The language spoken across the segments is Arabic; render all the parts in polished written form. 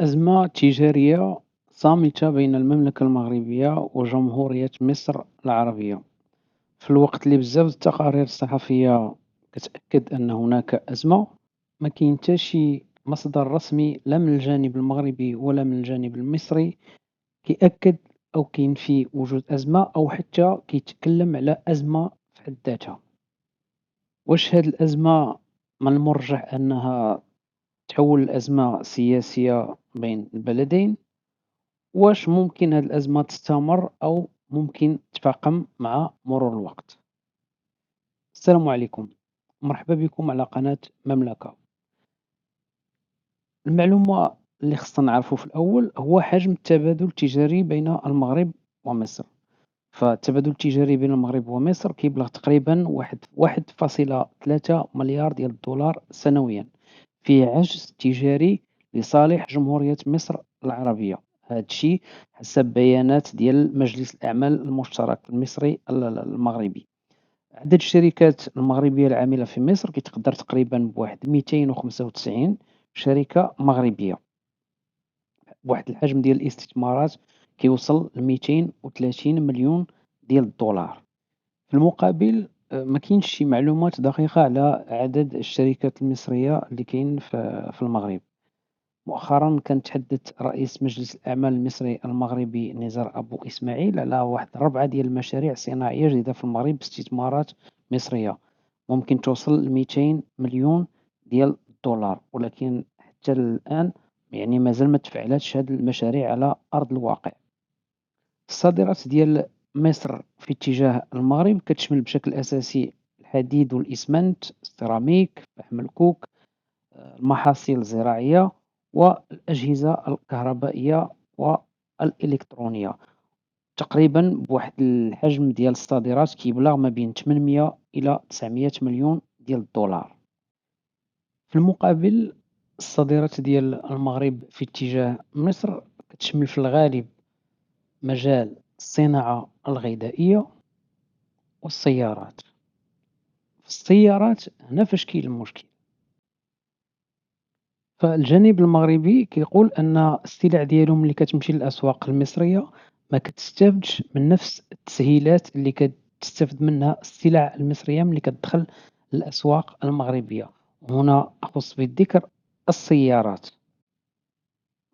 أزمة تجارية صامتة بين المملكة المغربية وجمهورية مصر العربية، في الوقت اللي بزاف د التقارير الصحفية كتأكد أن هناك أزمة، ما كاين حتى شي مصدر رسمي لا من الجانب المغربي ولا من الجانب المصري كيأكد أو كينفي وجود أزمة أو حتى كيتكلم على أزمة في حد ذاتها. واش هاد الأزمة من المرجح أنها تحول لأزمة سياسية بين البلدين؟ واش ممكن هاد الأزمة تستمر أو ممكن تفاقم مع مرور الوقت؟ السلام عليكم، مرحبا بكم على قناة مملكة. المعلومة اللي خصنا نعرفو في الأول هو حجم التبادل التجاري بين المغرب ومصر. فالتبادل التجاري بين المغرب ومصر كيبلغ تقريبا 1.3 مليار ديال الدولار سنويا، فيه عجز تجاري لصالح جمهورية مصر العربية. هذا الشيء حسب بيانات ديال مجلس الأعمال المشترك المصري المغربي. عدد الشركات المغربية العاملة في مصر كيتقدر تقريبا بواحد 295 شركة مغربية، بواحد الحجم ديال الاستثمارات كيوصل ل 230 مليون ديال الدولار. في المقابل ما كاينش شي معلومات دقيقة على عدد الشركات المصرية اللي كاين في المغرب. مؤخرا كان تحدث رئيس مجلس الأعمال المصري المغربي نزار أبو إسماعيل على واحد 4 ديال المشاريع صناعية جديدة في المغرب باستثمارات مصرية ممكن توصل ل 200 مليون ديال الدولار، ولكن حتى الآن يعني مازال ما تفعلاتش هاد المشاريع على أرض الواقع. الصادرات ديال مصر في اتجاه المغرب كتشمل بشكل أساسي الحديد والإسمنت، السيراميك، فحم الكوك، المحاصيل الزراعية والأجهزة الكهربائية والإلكترونية، تقريبا بواحد الحجم ديال الصادرات كيبلغ ما بين 800 إلى 900 مليون ديال الدولار. في المقابل الصادرات ديال المغرب في اتجاه مصر كتشمل في الغالب مجال الصناعة الغذائية والسيارات. في السيارات هنا فاش كاين المشكل، فالجانب المغربي كيقول أن السلع ديالهم اللي كتمشي للأسواق المصرية ما كتستافدش من نفس التسهيلات اللي كتستافد منها السلع المصرية ملي كتدخل للأسواق المغربية. هنا أخص بالذكر السيارات.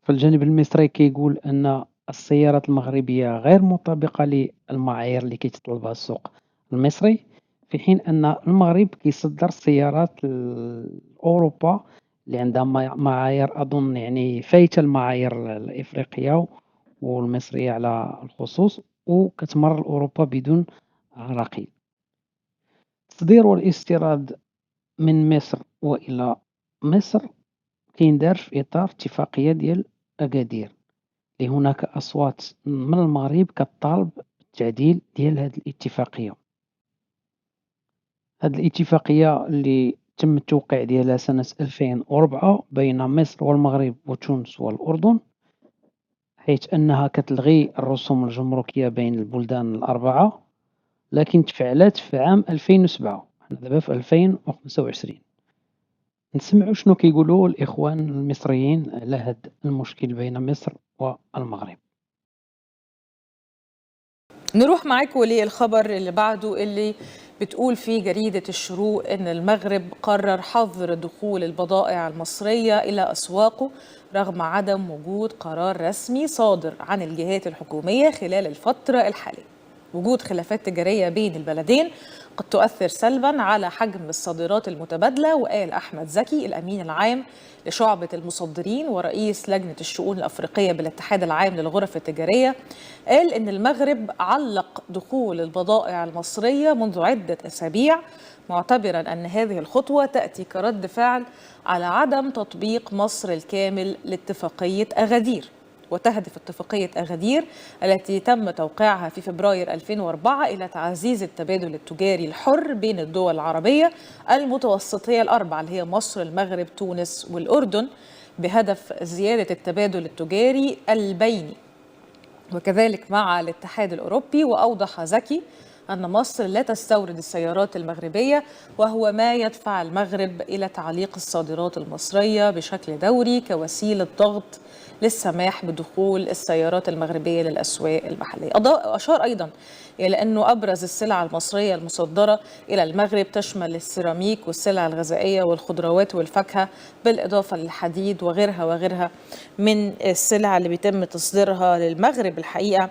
فالجانب المصري كيقول أن السيارات المغربية غير مطابقة للمعايير اللي كيتطلبها السوق المصري، في حين أن المغرب كيصدر السيارات لأوروبا اللي عندها معايير أظن يعني فايتة المعايير الإفريقية والمصرية على الخصوص، وكتمر لأوروبا بدون عراقيل. التصدير والاستيراد من مصر وإلى مصر كيندار في إطار اتفاقية ديال أكادير، هناك أصوات من المغرب كتطالب بالتعديل ديال هذه الاتفاقية. هذه الاتفاقية اللي تم التوقيع ديالها سنة 2004 بين مصر والمغرب وتونس والأردن، حيث أنها كتلغي الرسوم الجمركية بين البلدان الأربعة، لكن تفعلت في عام 2007. حنا دابا في 2025. نسمعوا شنو كيقولوا الإخوان المصريين على هذا المشكل بين مصر والمغرب. نروح معاكم للخبر اللي بعده، اللي بتقول فيه جريدة الشروق إن المغرب قرر حظر دخول البضائع المصرية إلى أسواقه رغم عدم وجود قرار رسمي صادر عن الجهات الحكومية خلال الفترة الحالية. وجود خلافات تجارية بين البلدين قد تؤثر سلبا على حجم الصادرات المتبادلة. وقال أحمد زكي الأمين العام لشعبة المصدرين ورئيس لجنة الشؤون الأفريقية بالاتحاد العام للغرف التجارية، قال إن المغرب علق دخول البضائع المصرية منذ عدة أسابيع، معتبرا أن هذه الخطوة تأتي كرد فعل على عدم تطبيق مصر الكامل لاتفاقية أغادير. وتهدف اتفاقية أغادير التي تم توقيعها في فبراير 2004 إلى تعزيز التبادل التجاري الحر بين الدول العربية المتوسطية الأربعة اللي هي مصر، المغرب، تونس والأردن، بهدف زيادة التبادل التجاري البيني وكذلك مع الاتحاد الأوروبي. وأوضح زكي أن مصر لا تستورد السيارات المغربية، وهو ما يدفع المغرب إلى تعليق الصادرات المصرية بشكل دوري كوسيلة ضغط للسماح بدخول السيارات المغربية للأسواق المحلية. أشار أيضا إلى أنه أبرز السلع المصرية المصدرة إلى المغرب تشمل السيراميك والسلع الغذائية والخضروات والفاكهة، بالإضافة للحديد وغيرها وغيرها من السلع اللي بيتم تصديرها للمغرب. الحقيقة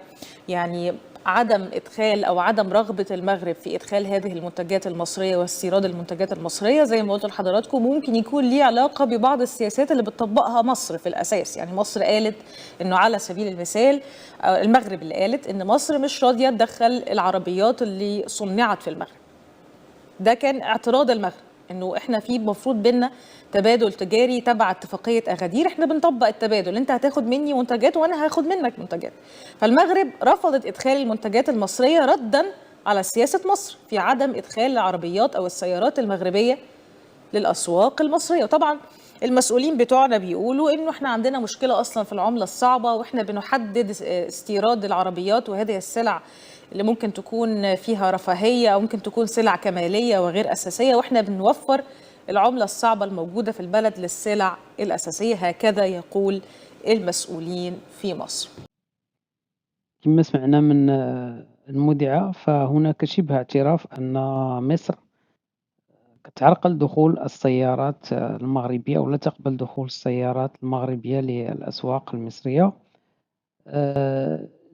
يعني عدم إدخال أو عدم رغبة المغرب في إدخال هذه المنتجات المصرية واستيراد المنتجات المصرية زي ما قلت لحضراتكم ممكن يكون ليه علاقة ببعض السياسات اللي بتطبقها مصر في الأساس. يعني مصر قالت إنه على سبيل المثال، المغرب اللي قالت إن مصر مش راضية تدخل العربيات اللي صنعت في المغرب. ده كان اعتراض المغرب، انه احنا في مفروض بينا تبادل تجاري تبع اتفاقيه اغادير، احنا بنطبق التبادل، انت هتاخد مني منتجات وانا هاخد منك منتجات. فالمغرب رفضت ادخال المنتجات المصريه ردا على سياسه مصر في عدم ادخال العربيات او السيارات المغربيه للاسواق المصريه. وطبعا المسؤولين بتوعنا بيقولوا انه احنا عندنا مشكله اصلا في العمله الصعبه، واحنا بنحدد استيراد العربيات وهذه السلع اللي ممكن تكون فيها رفاهيه او ممكن تكون سلع كماليه وغير اساسيه، واحنا بنوفر العمله الصعبه الموجوده في البلد للسلع الاساسيه. هكذا يقول المسؤولين في مصر. كما سمعنا من المذيعة، فهناك شبه اعتراف أن مصر كتعرقل دخول السيارات المغربية، أو لا تقبل دخول السيارات المغربية للأسواق المصرية.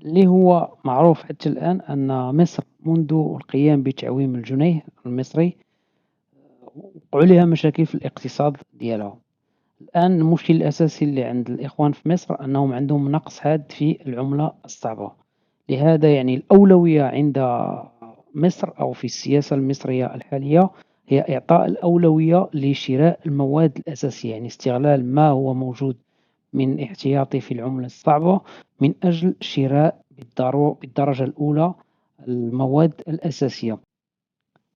اللي هو معروف حتى الآن أن مصر منذ القيام بتعويم الجنيه المصري وقعوا لها مشاكل في الاقتصاد ديالها. الآن المشكل الأساسي اللي عند الإخوان في مصر أنهم عندهم نقص حاد في العملة الصعبة. لهذا يعني الأولوية عند مصر أو في السياسة المصرية الحالية هي إعطاء الأولوية لشراء المواد الأساسية، يعني استغلال ما هو موجود من احتياطي في العملة الصعبة من أجل شراء بالدرجة الأولى المواد الأساسية.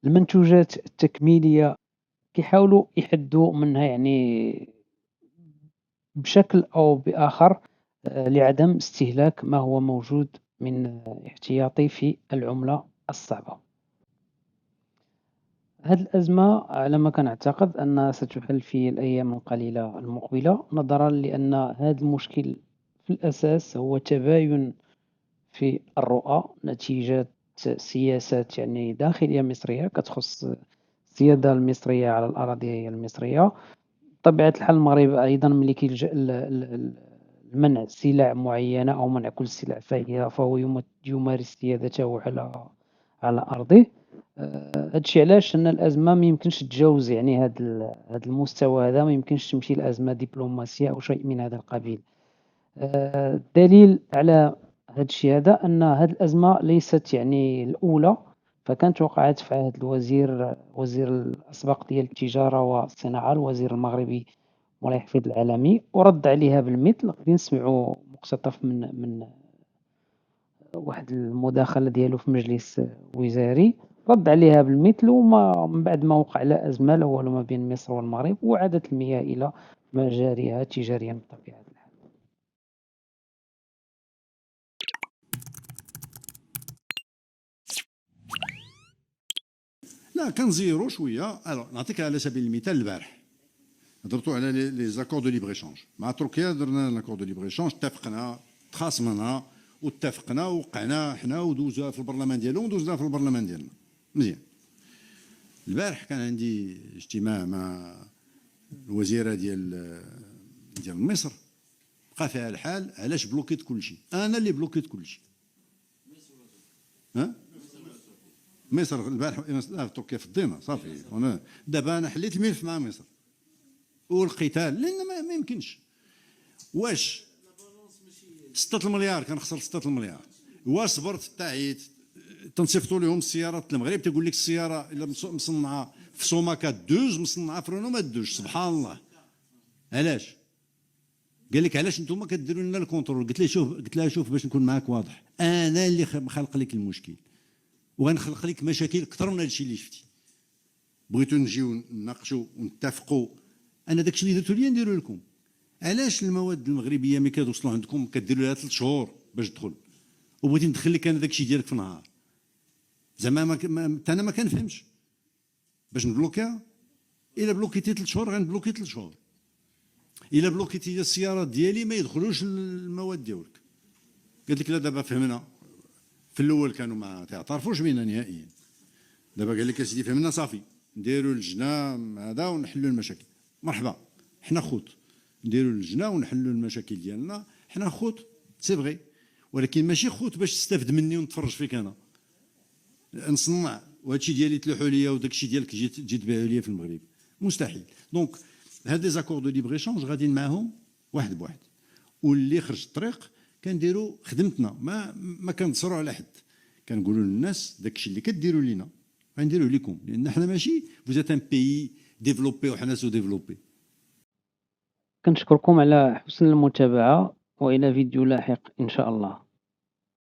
المنتوجات التكميلية كيحاولوا يحدوا منها يعني بشكل أو بآخر لعدم استهلاك ما هو موجود من احتياطي في العملة الصعبة. هذه الأزمة على ما كنعتقد أنها ستحل في الأيام القليلة المقبلة، نظرا لأن هذا المشكل في الأساس هو تباين في الرؤى نتيجة سياسات يعني داخلية مصرية كتخص السيادة المصرية على الأراضي المصرية. بطبيعة الحال المغرب أيضا ملي كيلجأ لمنع سلع معينة أو منع كل السلع فهو يمارس سيادته على أرضه. هادشي علاش أن الأزمة ما يمكنش تتجاوز يعني هذا المستوى، هذا ما يمكنش تمشي لأزمة دبلوماسية أو شيء من هذا القبيل. الدليل على هذا الشيء هذا أن هذه الأزمة ليست يعني الأولى، فكانت وقعت في عهد وزير الأسبق ديال التجارة والصناعة، الوزير المغربي مولاي حفيظ العالمي، ورد عليها بالمثل. غادي نسمعوا مقتطف من واحد المداخلة ديالو في مجلس وزاري، رد عليها بالمثل، وما من بعد ما وقع لا أزمة لا والو ما بين مصر والمغرب، وعادت المياه إلى مجاريها تجاريا بطبيعة الحال. لا كنزيرو شويه. نعطيك على سبيل المثال البارح هضرتوا على لي زاكور دو ليبر ايشونج مع تركيا. درنا لاكور دو ليبر ايشونج، اتفقنا تخاصمنا واتفقنا وقعنا حنا ودوزوها في البرلمان ديالهم ودوزناها في البرلمان ديالنا مزيان. البارح كان عندي اجتماع مع الوزيره ديال مصر، بقى فيها الحال علاش بلوكيت كلشي. انا اللي بلوكيت كلشي. ها مصر البارح في تركيا في الدينا صافي. دابا انا حليت الملف مع مصر والقتال، لان ما يمكنش. واش 6 المليار كنخسر 6 المليار، واش صبرت تعيت تنصيفطوا لهم السيارات المغرب تقول لك السياره الا مصنعه في سوماكا دوز مصنعه في رونو ما دوز. سبحان الله. علاش؟ قال لك علاش نتوما كديروا لنا الكونترول؟ قلت لها شوف باش نكون معاك واضح، انا اللي خلق لك المشكل وغنخلق لك مشاكل اكثر من هادشي اللي شفتي. بغيتو نجيو نناقشوا ونتفقوا، انا داكشي اللي درتو ليا نديرو لكم. علاش المواد المغربيه ملي كتوصلوا عندكم كديروا لها 3 شهور باش تدخل، وبغيتي ندخل لك انا داكشي ديالك في نهار؟ زعما انا ما كنفهمش باش نبلوكيها. الا بلوكيتي 3 شهور غنبلوكي 3 شهور. الا بلوكيتي السيارات ديالي ما يدخلوش المواد ديالك. قالت لك لا دابا فهمنا، في الاول كانوا ما تعترفوش بينا نهائيا، دابا قال لك اسيدي فهمنا صافي نديروا اللجنه هذا ونحلوا المشاكل. مرحبا، حنا خوت، نديروا اللجنه ونحلوا المشاكل ديالنا، حنا خوت سي فغي، ولكن ماشي خوت باش تستافد مني ونتفرج فيك انا نصنع وهادشي ديالي تلوحوا ليا وداكشي ديالك تجي تبيعوا ليا في المغرب، مستحيل. دونك هاد دي زاكور دو ليبر ايشونج غاديين معاهم واحد بواحد، واللي خرج الطريق كنديروا خدمتنا، ما كنتصروا على حد، كنقولوا للناس داكشي اللي كديروا لينا غنديروه لكم، لان حنا ماشي فوزيت ان بيي ديفلوبي وحنا سو ديفلوبي. كنشكركم على حسن المتابعة، وإلى فيديو لاحق إن شاء الله.